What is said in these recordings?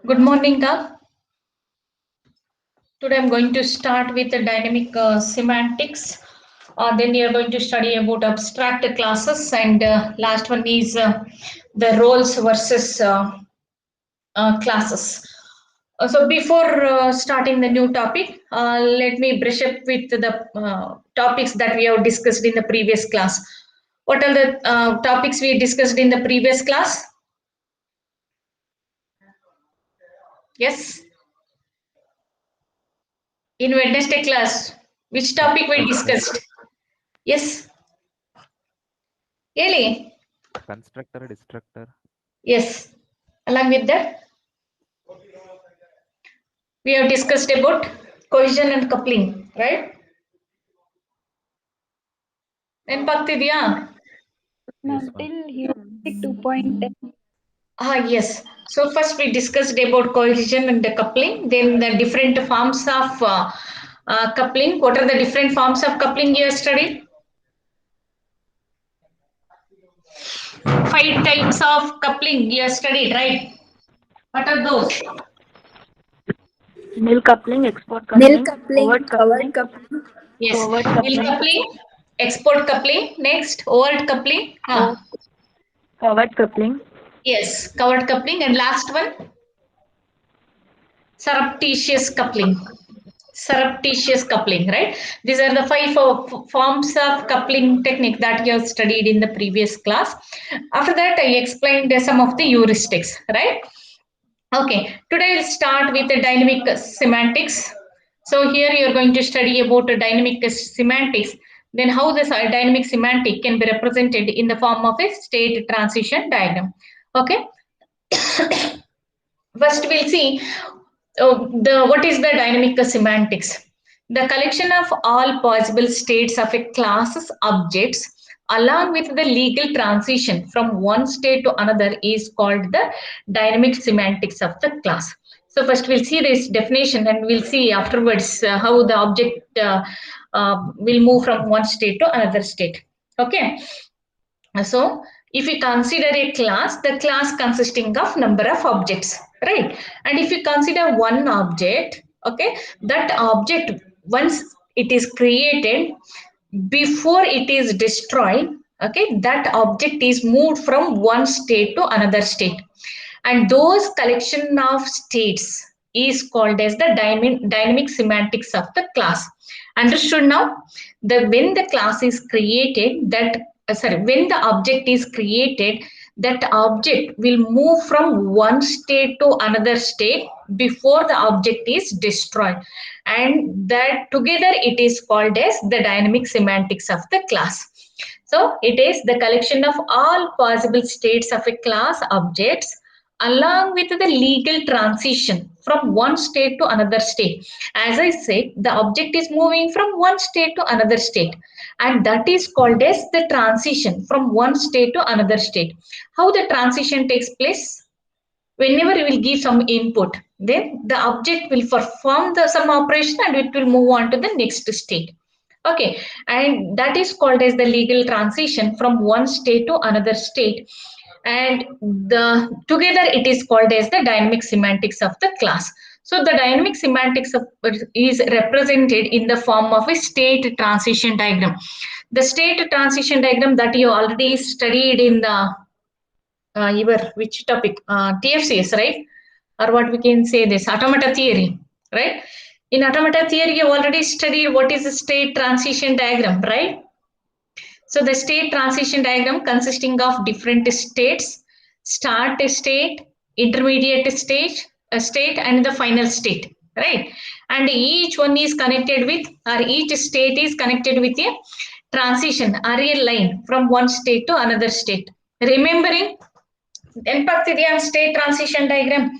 Good morning, all. Today I'm going to start with the dynamic semantics. Then we are going to study about abstract classes, and last one is the roles versus classes. So before starting the new topic, let me brush up with the topics that we have discussed in the previous class. What are the topics we discussed in the previous class? Yes, in Wednesday class, which topic we Constructor, discussed? Yes, really? constructor, destructor. Yes. Along with that, we have discussed about cohesion and coupling, right? ನೆನಪಾಗ್ತಿದ್ಯಾ? Yes, ma'am. Until heuristic 2.10. Yes. So first we discussed about cohesion and the coupling, then the different forms of coupling. What are the different forms of coupling you have studied? 5 types of coupling you have studied, right? What are those? Nil coupling, export Nil coupling, coupling, overt covered coupling, coupling, Yes. covert Nil coupling, coupling, export coupling, next overt coupling. o- covert coupling, Yes, covered coupling, and last one surreptitious coupling. Surreptitious coupling, right? These are the five forms of coupling technique that you have studied in the previous class. After that, I explained some of the heuristics, right? Okay, today we'll start with the dynamic semantics. So here you're going to study about the dynamic semantics, then how this dynamic semantic can be represented in the form of a state transition diagram. Okay, first we'll see the what is the dynamic semantics. The collection of all possible states of a class's objects along with the legal transition from one state to another is called the dynamic semantics of the class. So first we'll see this definition and we'll see afterwards how the object will move from one state to another state. Okay. So if you consider a class, the class consisting of number of objects, right? And if you consider one object, okay, that object once it is created, before it is destroyed, okay, that object is moved from one state to another state. And those collection of states is called as the dynamic semantics of the class. Understood now? When the class is created, when the object is created, that object will move from one state to another state before the object is destroyed, and that together it is called as the dynamic semantics of the class. So it is the collection of all possible states of a class objects along with the legal transition from one state to another state. As I said, the object is moving from one state to another state, and that is called as the transition from one state to another state. How the transition takes place? Whenever you will give some input, then the object will perform some operation and it will move on to the next state. Okay, and that is called as the legal transition from one state to another state, and the together it is called as the dynamic semantics of the class. So the dynamic semantics is represented in the form of a state transition diagram. The state transition diagram that you already studied in the your which topic, TFCS, right? Or what we can say, this automata theory, right? In automata theory you already studied what is the state transition diagram, right? So the state transition diagram consisting of different states: start state, intermediate state, and the final state, right? And each one is connected with, or each state is connected with a transition or a line from one state to another state. Remembering empathy and state transition diagram.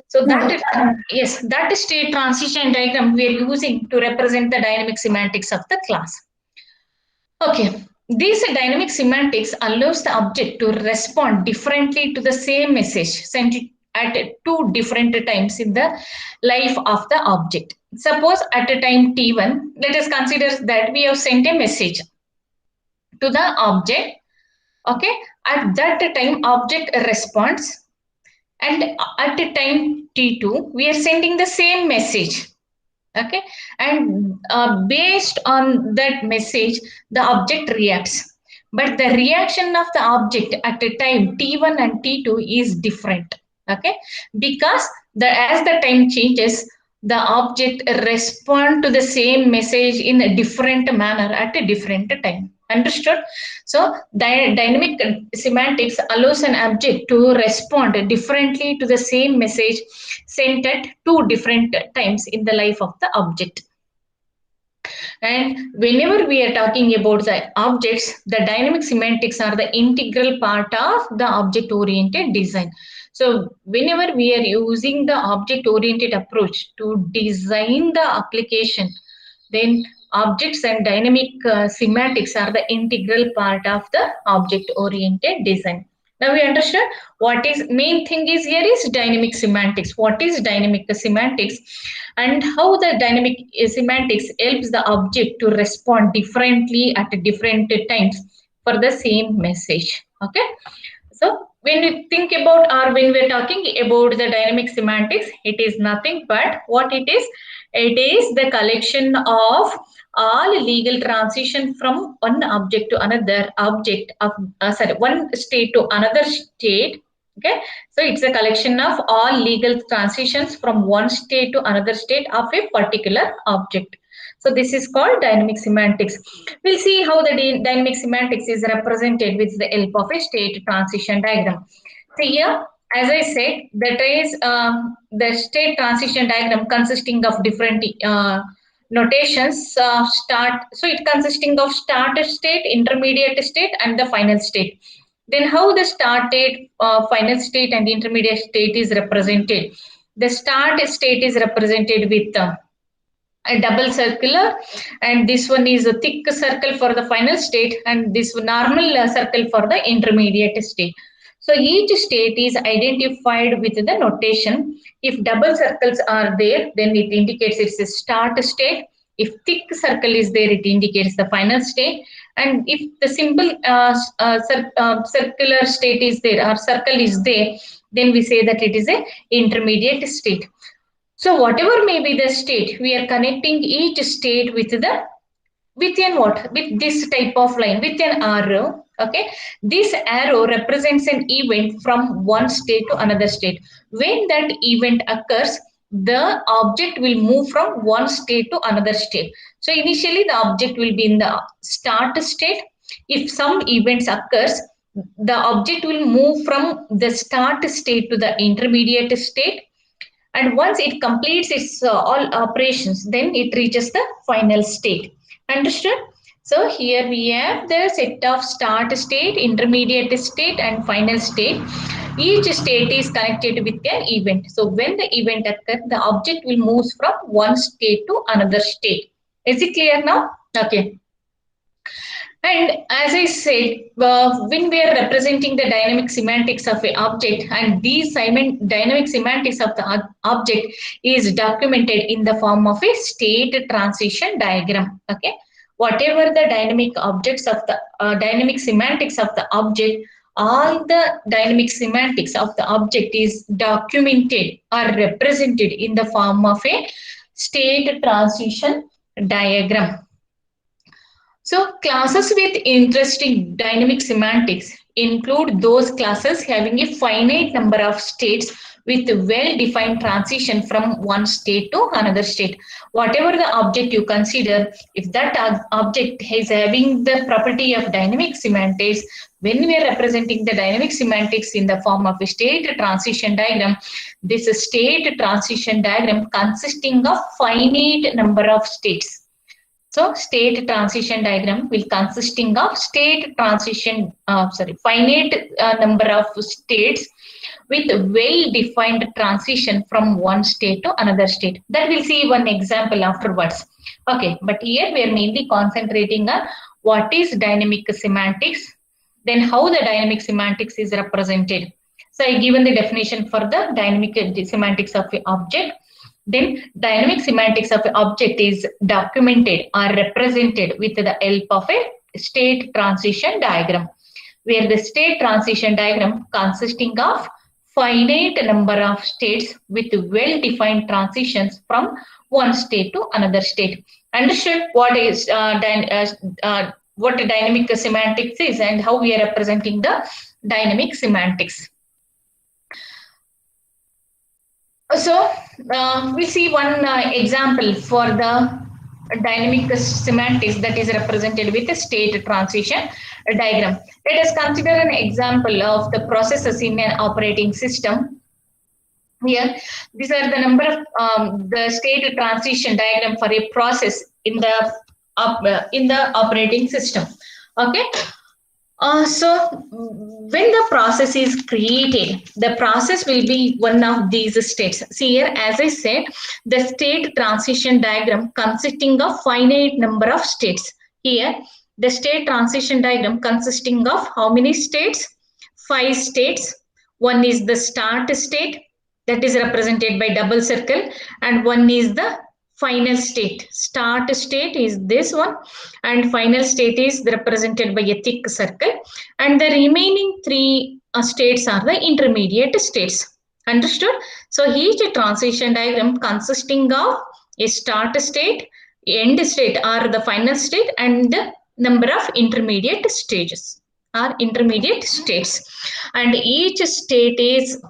So that, yes, that state transition diagram we are using to represent the dynamic semantics of the class. Okay, this dynamic semantics allows the object to respond differently to the same message sent at two different times in the life of the object. Suppose at a time t1, let us consider that we have sent a message to the object. Okay, at that time object responds. and at a time t2 we are sending the same message. Okay, and based on that message the object reacts, but the reaction of the object at a time t1 and t2 is different. Okay, because as the time changes the object respond to the same message in a different manner at a different time. Understood? So dynamic semantics allows an object to respond differently to the same message sent at two different times in the life of the object. And whenever we are talking about the objects, the dynamic semantics are the integral part of the object-oriented design. So whenever we are using the object-oriented approach to design the application, then objects and dynamic semantics are the integral part of the object-oriented design. Now we understand what is main thing is here is dynamic semantics. What is dynamic semantics and how the dynamic semantics helps the object to respond differently at different times for the same message. Okay. So when we think about or when we're talking about the dynamic semantics, it is nothing but what it is. It is the collection of all legal transition from one object to another object of one state to another state. Okay, so it's a collection of all legal transitions from one state to another state of a particular object. So this is called dynamic semantics. We'll see how the dynamic semantics is represented with the help of a state transition diagram. So here, as I said, that is the state transition diagram consisting of different notations. So it consisting of start state, intermediate state, and the final state. Then how the start state, final state, and intermediate state is represented. The start state is represented with a double circular, and this one is a thick circle for the final state, and this normal circle for the intermediate state. So each state is identified with the notation. If double circles are there, then it indicates it's a start state. If thick circle is there, it indicates the final state. And if the simple circular state is there or circle is there, then we say that it is a intermediate state. So whatever may be the state, we are connecting each state with this type of line, with an arrow. Okay, this arrow represents an event from one state to another state. When that event occurs, the object will move from one state to another state. So initially the object will be in the start state. If some events occurs, the object will move from the start state to the intermediate state, and once it completes its all operations, then it reaches the final state. Understood? So here we have the set of start state, intermediate state, and final state. Each state is connected with an event. So when the event occurs, the object will move from one state to another state. Is it clear now? Okay. And as I said, when we are representing the dynamic semantics of an object, and these dynamic semantics of the object is documented in the form of a state transition diagram. Okay, whatever the dynamic objects of the dynamic semantics of the object, all the dynamic semantics of the object is documented or represented in the form of a state transition diagram. So classes with interesting dynamic semantics include those classes having a finite number of states with well-defined transition from one state to another state. Whatever the object you consider, if that object is having the property of dynamic semantics, when we are representing the dynamic semantics in the form of a state transition diagram, this state transition diagram consisting of finite number of states. So state transition diagram will consisting of finite number of states with well-defined transition from one state to another state. That we'll see one example afterwards. Okay, but here we are mainly concentrating on what is dynamic semantics, then how the dynamic semantics is represented. So I given the definition for the dynamic semantics of an object. Then dynamic semantics of an object is documented or represented with the help of a state transition diagram, where the state transition diagram consisting of finite number of states with well-defined transitions from one state to another state. Understood what is what dynamic semantics is and how we are representing the dynamic semantics. So we see one example for the dynamic semantics that is represented with a state transition diagram. Let us consider an example of the processes in an operating system. Here, these are the number of the state transition diagram for a process in the operating system. Okay. So when the process is created, the process will be one of these states. See here, as I said, the state transition diagram consisting of finite number of states. Here, the state transition diagram consisting of how many states? 5 states. One is the start state, that is represented by double circle, and one is the final state. Start state is this one, and final state is represented by a thick circle, and the remaining 3 states are the intermediate states. Understood? So each transition diagram consisting of a start state, end state or the final state, and the number of intermediate stages or intermediate states, and each state is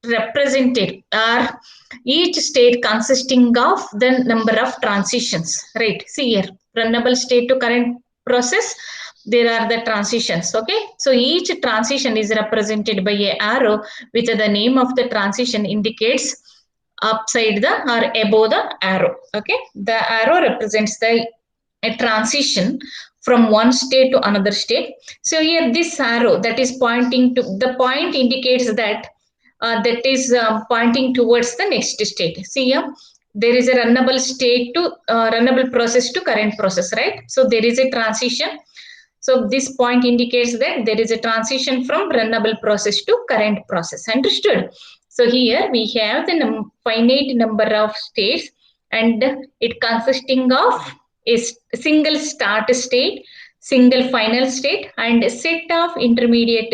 represented or each state consisting of the number of transitions, right? See here, runnable state to current process, there are the transitions. Okay, so each transition is represented by a arrow with the name of the transition indicates upside the or above the arrow. Okay, the arrow represents the a transition from one state to another state. So here this arrow that is pointing to the point indicates that that is pointing towards the next state. See here, there is a runnable state to runnable process to current process, right? So there is a transition. So this point indicates that there is a transition from runnable process to current process. Understood? So here we have the finite number of states, and it consisting of a single start state, single final state, and a set of intermediate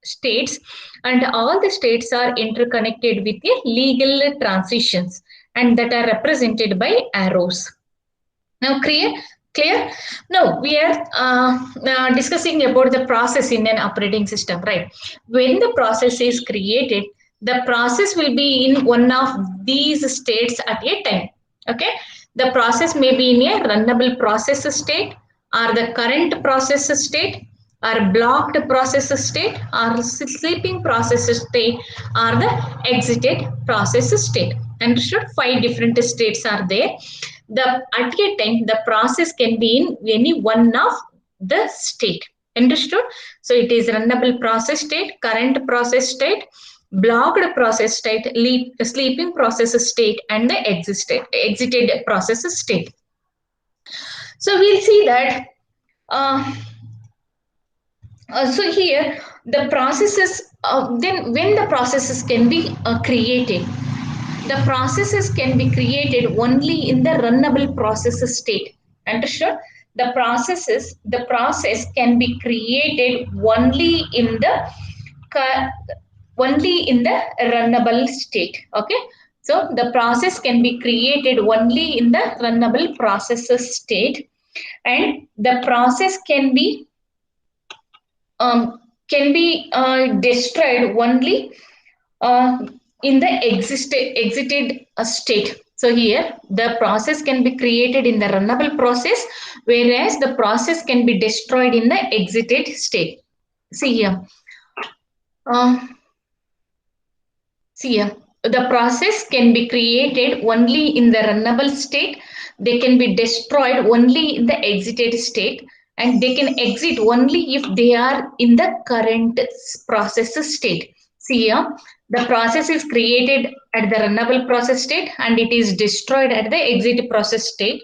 states, and all the states are interconnected with a legal transitions and that are represented by arrows. Now clear? Now we are discussing about the process in an operating system, right? When the process is created, the process will be in one of these states at a time. Okay, the process may be in a runnable process state, or the current process state, or blocked process state, or sleeping process state, or the exited process state. Understood? 5 different states are there. At a time, the process can be in any one of the state. Understood? So it is runnable process state, current process state, blocked process state, sleeping process state, and the exited process state. So we'll see that. So here the processes, then when the processes can be created, the processes can be created only in the runnable process state. Understood? The process can be created only in the runnable state. Okay, so the process can be created only in the runnable process state, and the process can be destroyed only in the exited state. So here the process can be created in the runnable process, whereas the process can be destroyed in the exited state. See here. The process can be created only in the runnable state. They can be destroyed only in the exited state, and they can exit only if they are in the current process state. See here, the process is created at the runnable process state and it is destroyed at the exit process state,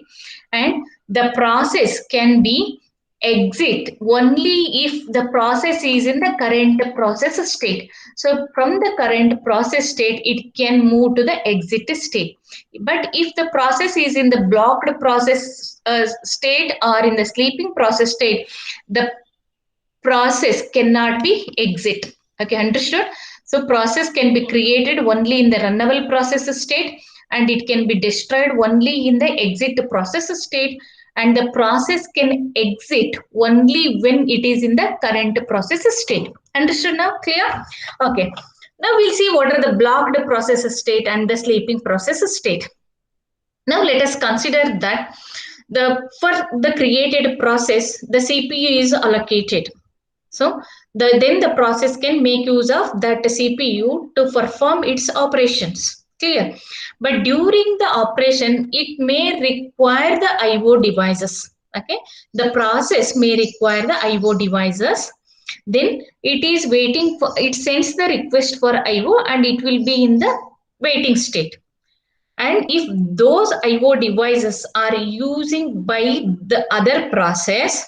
and the process can be exit only if the process is in the current process state. So from the current process state, it can move to the exit state. But if the process is in the blocked process state or in the sleeping process state, the process cannot be exit. Okay, understood? So process can be created only in the runnable process state, and it can be destroyed only in the exit process state, and the process can exit only when it is in the current process state. Understood now? Clear? Okay. Now we'll see what are the blocked process state and the sleeping process state. Now let us consider that for the created process, the CPU is allocated. So then the process can make use of that CPU to perform its operations. Clear? But during the operation, it may require the IO devices. Okay, the process may require the IO devices. Then it is waiting for, it sends the request for IO and it will be in the waiting state. And if those IO devices are using by the other process,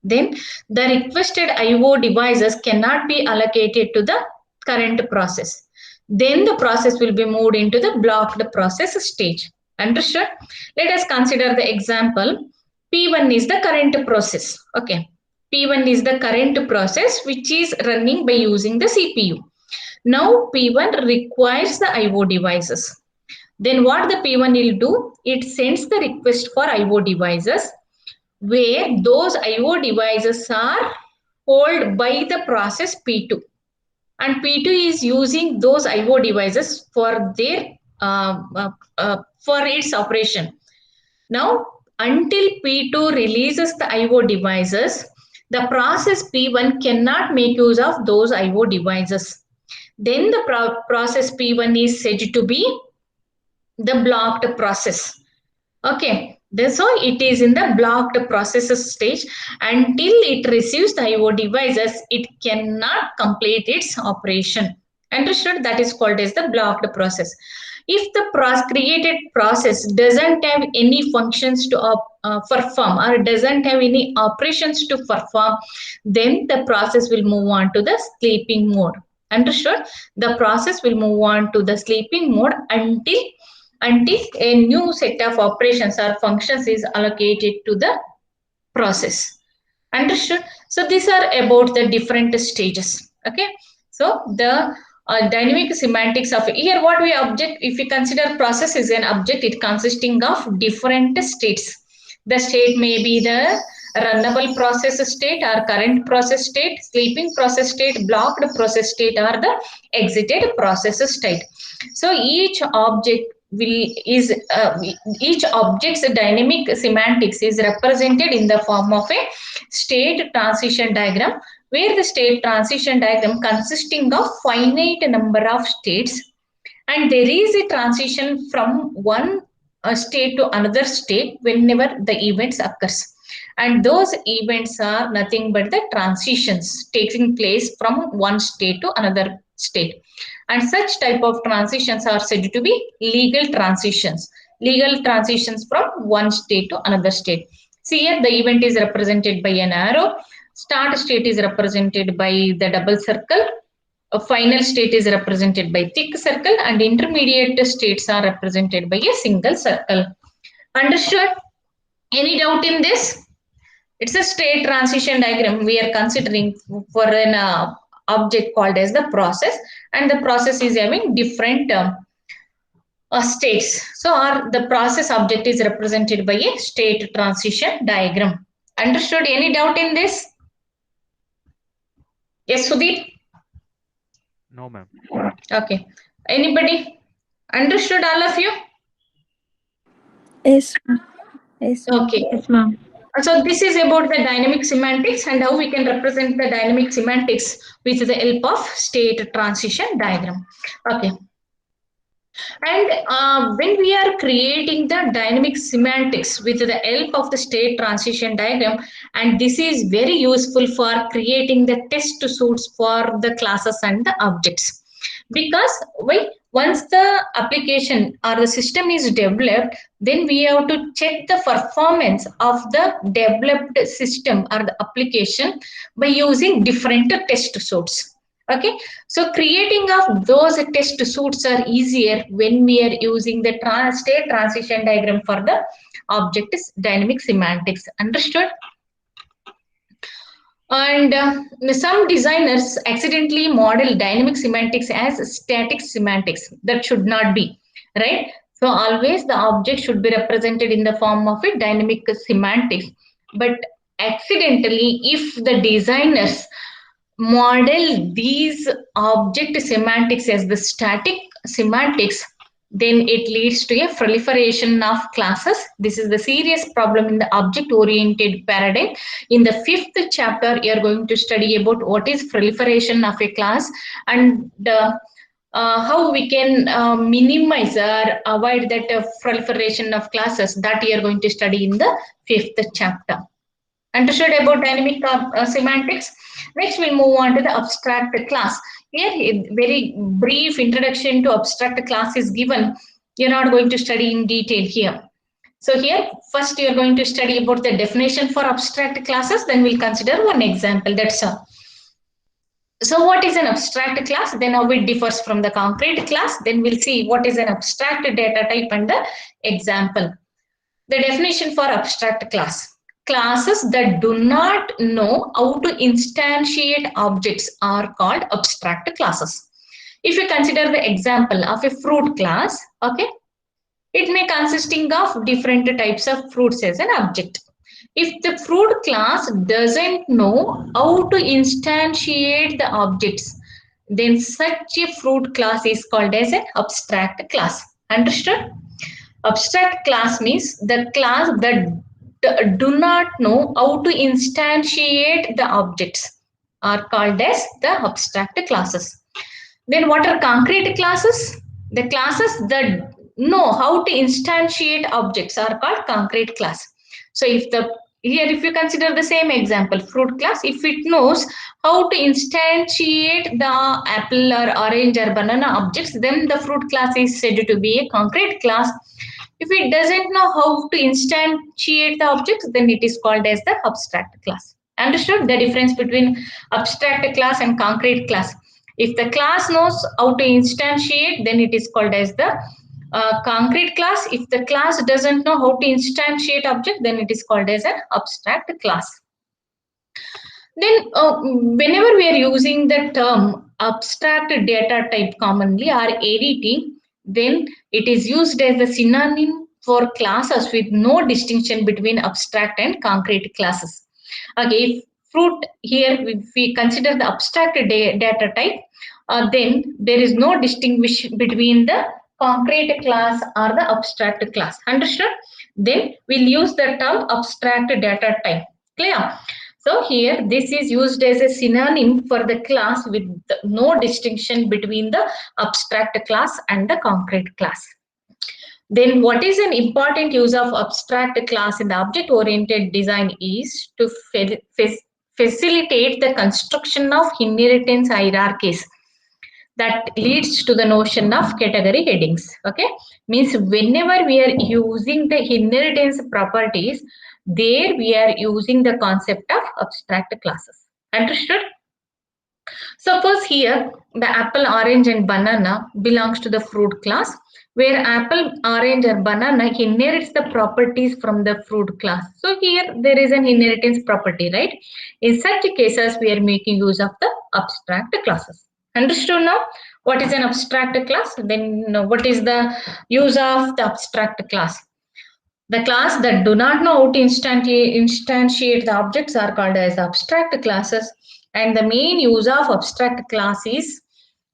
then the requested IO devices cannot be allocated to the current process. Then the process will be moved into the blocked process stage. Understood? Let us consider the example. P1 is the current process. Okay. P1 is the current process which is running by using the CPU. Now P1 requires the IO devices. Then what the P1 will do? It sends the request for IO devices, where those IO devices are held by the process P2, and P2 is using those IO devices for their for its operation. Now, until P2 releases the IO devices, the process P1 cannot make use of those IO devices. Then the process P1 is said to be the blocked process. Okay, so it is in the blocked process stage. Until it receives the IO devices, it cannot complete its operation. Understood? That is called as the blocked process. If the created process doesn't have any functions to perform or doesn't have any operations to perform, then the process will move on to the sleeping mode. Understood? The process will move on to the sleeping mode until a new set of operations or functions is allocated to the process. Understood? So these are about the different stages. Okay. So the dynamic semantics of here, what we object, if we consider process is an object, it consisting of different states. The state may be the runnable process state or current process state, sleeping process state, blocked process state, or the exited process state. So each object each object's dynamic semantics is represented in the form of a state transition diagram, where the state transition diagram consisting of finite number of states, and there is a transition from one state to another state whenever the events occurs, and those events are nothing but the transitions taking place from one state to another state. And such type of transitions are said to be legal transitions from one state to another state. See here, the event is represented by an arrow, start state is represented by the double circle, a final state is represented by thick circle, and intermediate states are represented by a single circle. Understood? Any doubt in this? It's a state transition diagram we are considering for an object called as the process, and the process is having different states. So the process object is represented by a state transition diagram. Understood? Any doubt in this? Yes, Sudeep? No, ma'am. Okay. Anybody? Understood, all of you? Yes. Yes. Okay. Yes, ma'am. So this is about the dynamic semantics and how we can represent the dynamic semantics with the help of state transition diagram. Okay. And when we are creating the dynamic semantics with the help of the state transition diagram, and this is very useful for creating the test suits for the classes and the objects. Because once the application or the system is developed, then we have to check the performance of the developed system or the application by using different test suits. Okay, so creating of those test suits are easier when we are using the state transition diagram for the object dynamic semantics. Understood? And some designers accidentally model dynamic semantics as static semantics. That should not be, right? So always the object should be represented in the form of a dynamic semantics. But accidentally, if the designers model these object semantics as the static semantics, then it leads to a proliferation of classes. This is the serious problem in the object oriented paradigm. In the 5th chapter, you are going to study about what is proliferation of a class, and how we can minimize or avoid that proliferation of classes. That you are going to study in the 5th chapter. Understood about dynamic semantics? Next, we'll move on to the abstract class. Here, a very brief introduction to abstract class is given. You're not going to study in detail here. So here, first you're going to study about the definition for abstract classes. Then we'll consider one example. That's all. So what is an abstract class? Then how it differs from the concrete class. Then we'll see what is an abstract data type and the example. The definition for abstract class. Classes that do not know how to instantiate objects are called abstract classes. If you consider the example of a fruit class, okay, it may consisting of different types of fruits as an object. If the fruit class doesn't know how to instantiate the objects, then such a fruit class is called as an abstract class. Understood? Abstract class means the class that do not know how to instantiate the objects are called as the abstract classes. Then what are concrete classes? The classes that know how to instantiate objects are called concrete class. So if you consider the same example, fruit class, if it knows how to instantiate the apple or orange or banana objects, then the fruit class is said to be a concrete class. If it doesn't know how to instantiate the objects, then it is called as the abstract class. Understood the difference between abstract class and concrete class? If the class knows how to instantiate, then it is called as the concrete class. If the class doesn't know how to instantiate object, then it is called as an abstract class. Then whenever we are using the term abstract data type commonly or ADT, then it is used as a synonym for classes with no distinction between abstract and concrete classes. Okay, if fruit here, if we consider the abstract data type, then there is no distinction between the concrete class or the abstract class. Understood? Then we'll use the term abstract data type. Clear? So here this is used as a synonym for the class with no distinction between the abstract class and the concrete class. Then what is an important use of abstract class in the object-oriented design is to facilitate the construction of inheritance hierarchies that leads to the notion of category headings. Okay, means whenever we are using the inheritance properties, there we are using the concept of abstract classes. Understood? Suppose here the apple, orange and banana belongs to the fruit class, where apple, orange or banana inherits the properties from the fruit class. So here there is an inheritance property, right? In such cases we are making use of the abstract classes. Understood now? What is an abstract class? Then what is the use of the abstract class? The class that do not know how to instantiate the objects are called as abstract classes, and the main use of abstract class is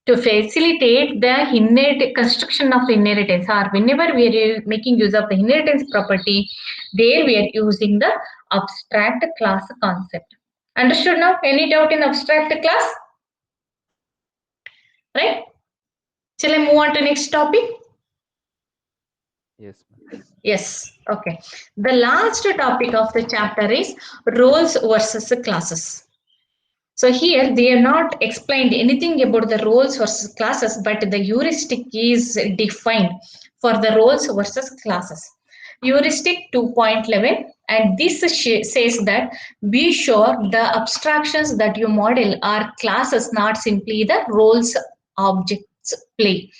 to facilitate the construction of the inheritance, or whenever we are making use of the inheritance property, there we are using the abstract class concept. Understood now? Any doubt in abstract class? Right? Shall I move on to next topic? Yes, ma'am. Yes, okay. The last topic of the chapter is roles versus classes. So here they are not explained anything about the roles versus classes, but the heuristic is defined for the roles versus classes. Heuristic 2.11, and this says that be sure the abstractions that you model are classes, not simply the roles objects play.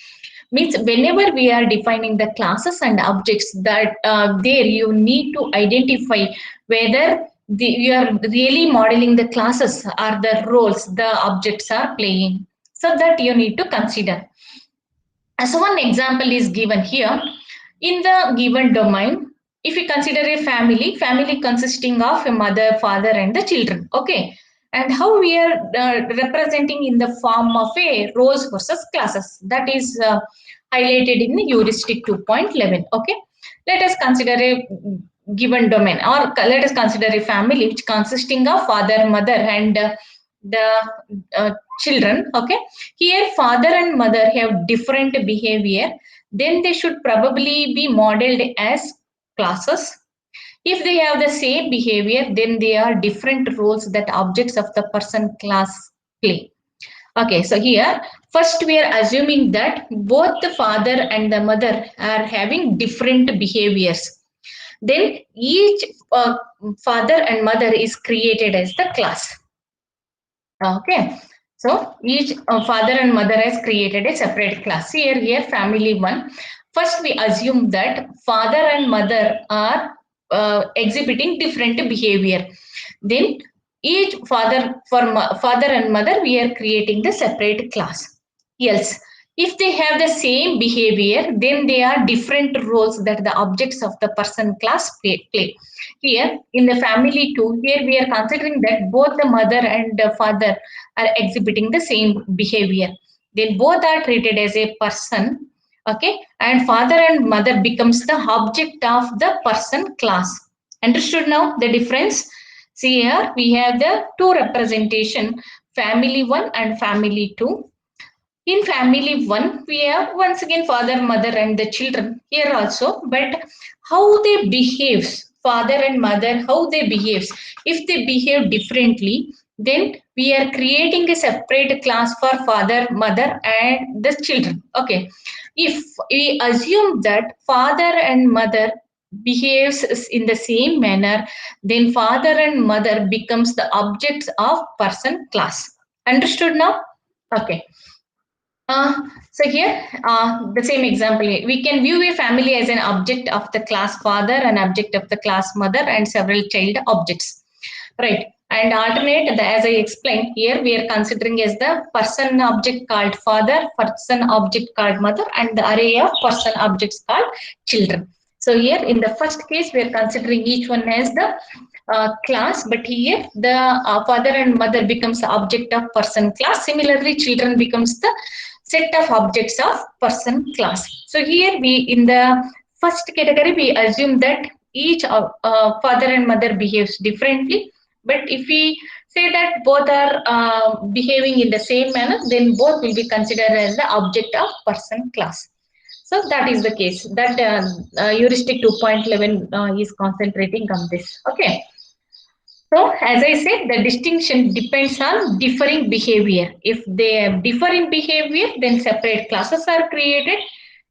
Means whenever we are defining the classes and objects, that there you need to identify whether you are really modeling the classes or the roles the objects are playing. So that you need to consider. So one example is given here. In the given domain, if you consider a family consisting of a mother, father, and the children. Okay. And how we are representing in the form of a roles versus classes. That is highlighted in the heuristic 2.11. Okay. Let us consider a given domain, or let us consider a family which consisting of father, mother, and the children. Okay, here father and mother have different behavior, then they should probably be modeled as classes. If they have the same behavior, then they are different roles that objects of the person class play. Okay, so here first we are assuming that both the father and the mother are having different behaviors. Then each father and mother is created as the class. Okay, so each father and mother has created a separate class. Here family one. First we assume that father and mother are exhibiting different behavior. Then each father and mother we are creating the separate class. Else, if they have the same behavior, then they are different roles that the objects of the person class play. Here in the family too, here we are considering that both the mother and the father are exhibiting the same behavior. Then both are treated as a person. Okay, and father and mother becomes the object of the person class. Understood now the difference? See here we have the two representation, family 1 and family 2. In family 1, we have once again father, mother, and the children here also. But how they behave, father and mother, how they behave. If they behave differently, then we are creating a separate class for father, mother, and the children. Okay. If we assume that father and mother behaves in the same manner, then father and mother becomes the objects of person class. Understood now? Okay. So here, the same example, we can view a family as an object of the class father, an object of the class mother, and several child objects, right? And alternate, as I explained here, we are considering as the person object called father, person object called mother, and the array of person objects called children. So here, in the first case, we are considering each one as the class, but here the father and mother becomes the object of person class. Similarly, children becomes the set of objects of person class. So here we, in the first category, we assume that each father and mother behaves differently. But if we say that both are behaving in the same manner, then both will be considered as the object of person class. So that is the case. That heuristic 2.11 is concentrating on this. Okay. So, as I said, the distinction depends on differing behavior. If they differ in behavior, then separate classes are created.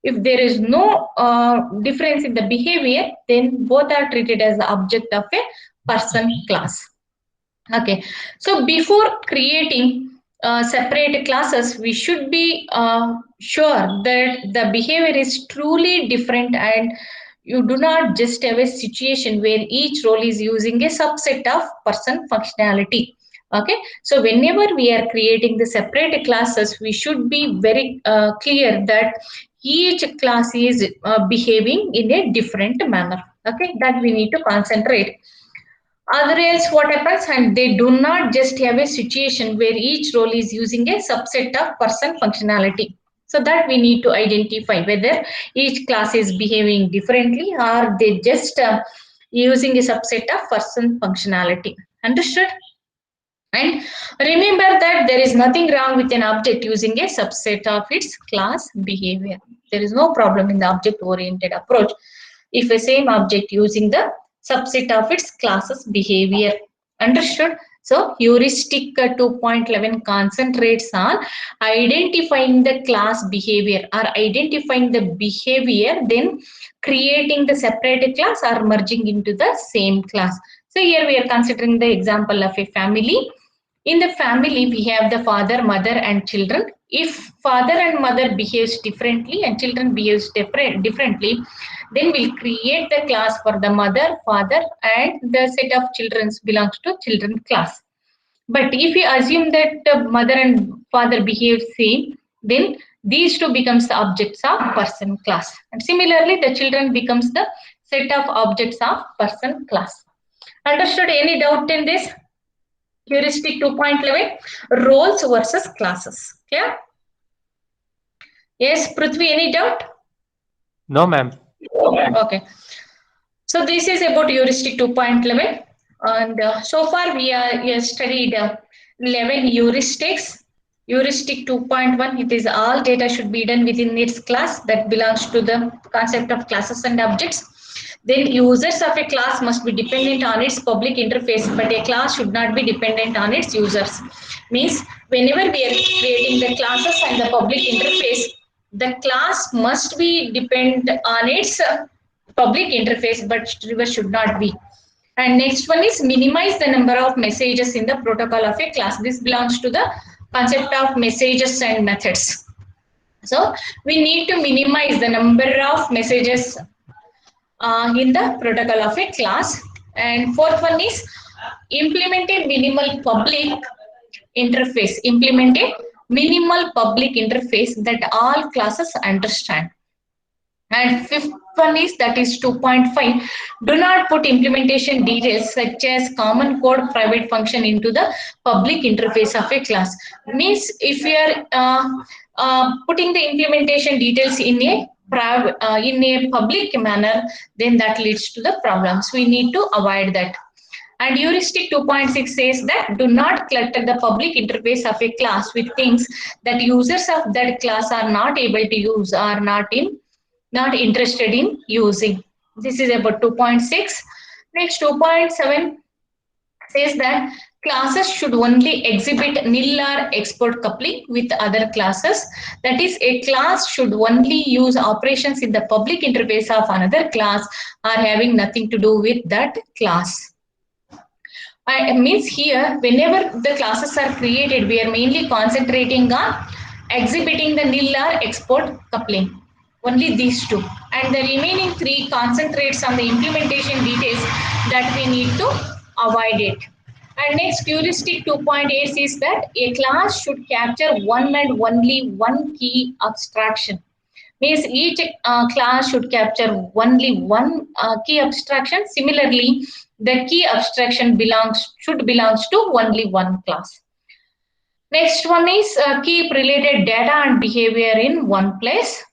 If there is no difference in the behavior, then both are treated as the object of a person class. Okay, so before creating separate classes, we should be sure that the behavior is truly different, and you do not just have a situation where each role is using a subset of person functionality. Okay, so whenever we are creating the separate classes, we should be very clear that each class is behaving in a different manner. Okay, that we need to concentrate. Otherwise, what happens? And they do not just have a situation where each role is using a subset of person functionality. So that we need to identify whether each class is behaving differently or they just using a subset of person functionality. Understood? And remember that there is nothing wrong with an object using a subset of its class behavior. There is no problem in the object-oriented approach if a same object using the subset of its classes behavior. Understood? So heuristic 2.11 concentrates on identifying the class behavior or identifying the behavior, then creating the separate class or merging into the same class. So here we are considering the example of a family. In the family, we have the father, mother, and children. If father and mother behaves differently and children behaves differently, then we'll create the class for the mother, father, and the set of children belongs to children class. But if we assume that the mother and father behave same, then these two becomes the objects of person class. And similarly, the children becomes the set of objects of person class. Understood? Any doubt in this? Heuristic 2.11, roles versus classes. Clear? Yes, Prithvi, any doubt? No, ma'am. Okay. So this is about heuristic 2.11. And so far we have studied 11 heuristics. Heuristic 2.1, it is all data should be done within its class that belongs to the concept of classes and objects. Then users of a class must be dependent on its public interface, but a class should not be dependent on its users. Means whenever we are creating the classes and the public interface, the class must be depend on its public interface, but reverse should not be. And next one is minimize the number of messages in the protocol of a class. This belongs to the concept of messages and methods. So we need to minimize the number of messages in the protocol of a class. And fourth one is implement a minimal public interface. Implement a minimal public interface that all classes understand. And fifth one is, that is 2.5, do not put implementation details such as common code private function into the public interface of a class. Means if we are putting the implementation details in a public manner, then that leads to the problems. We need to avoid that. And heuristic 2.6 says that do not clutter the public interface of a class with things that users of that class are not able to use or not interested in using. This is about 2.6. Next, 2.7 says that classes should only exhibit nil or export coupling with other classes. That is, a class should only use operations in the public interface of another class or having nothing to do with that class. It means here, whenever the classes are created, we are mainly concentrating on exhibiting the nil or export coupling. Only these two. And the remaining three concentrates on the implementation details that we need to avoid it. And next, heuristic 2.8 is that a class should capture one and only one key abstraction. Means each class should capture only one key abstraction. Similarly, the key abstraction should belongs to only one class. Next one is keep related data and behavior in one place.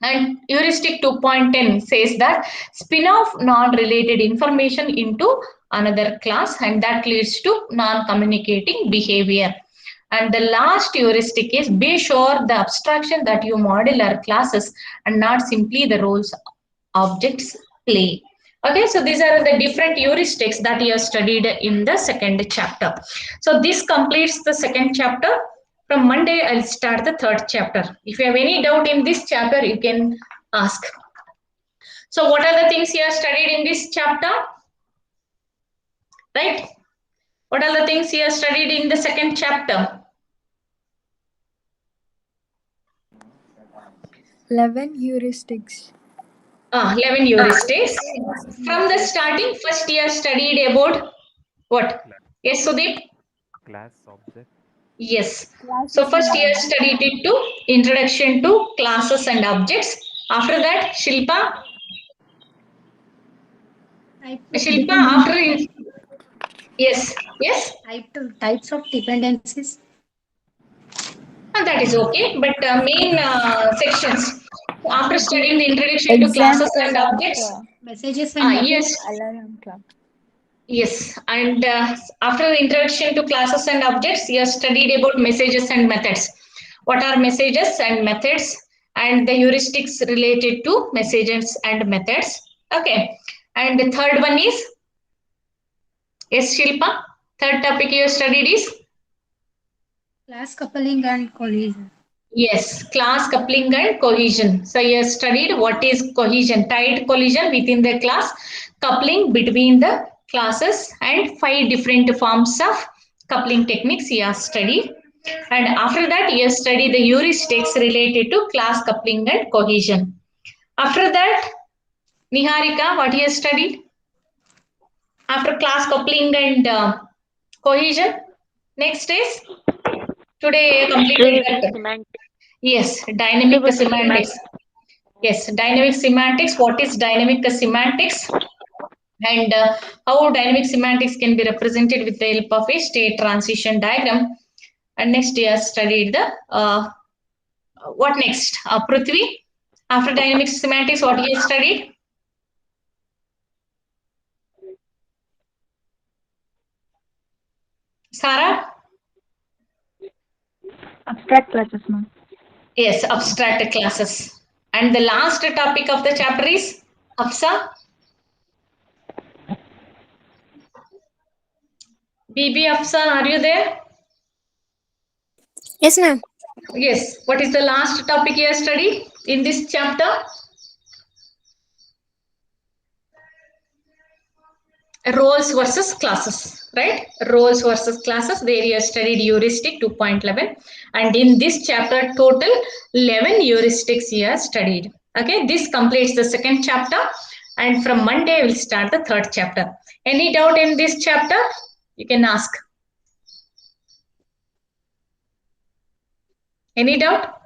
And heuristic 2.10 says that spin off non-related information into another class, and that leads to non-communicating behavior. And the last heuristic is be sure the abstraction that you model are classes and not simply the roles objects play. Okay, so these are the different heuristics that you have studied in the second chapter. So this completes the second chapter. From Monday, I'll start the third chapter. If you have any doubt in this chapter, you can ask. So what are the things you have studied in this chapter? Right? What are the things you have studied in the second chapter? 11 heuristics. 11 heuristics. From the starting, first you have studied about what? Yes, Sudeep? Class, object. Yes. So first you have studied it to introduction to classes and objects. After that, Shilpa? Shilpa, after... Yes. Yes? Types of dependencies. That is okay, but main sections. After studying the introduction to classes and objects. Messages and yes. alarm clock. Yes, and after the introduction to classes and objects, you have studied about messages and methods. What are messages and methods, and the heuristics related to messages and methods. Okay, and the third one is, yes, Shilpa, third topic you have studied is? Class coupling and cohesion. Yes, class coupling and cohesion. So you have studied what is cohesion, tight cohesion within the class, coupling between the classes, and 5 different forms of coupling techniques you have studied. And after that, you have studied the heuristics related to class coupling and cohesion. After that, Niharika, what you have studied? After class coupling and cohesion, next is today completed that. Semantics. Yes, dynamic Distributive semantics. Yes, dynamic semantics. What is dynamic semantics? And how dynamic semantics can be represented with the help of a state transition diagram. And next, you have studied the what next? Prithvi, after dynamic semantics, what you have studied? Sarah? Abstract classes, ma'am. Yes, abstract classes. And the last topic of the chapter is Hafsa. BB Hafsa, are you there? Yes, ma'am. Yes. What is the last topic you have studied in this chapter? Roles versus classes, right? Roles versus classes. There you have studied heuristic 2.11, and in this chapter, total 11 heuristics you have studied. Okay, this completes the second chapter, and from Monday we'll start the third chapter. Any doubt in this chapter? You can ask. Any doubt?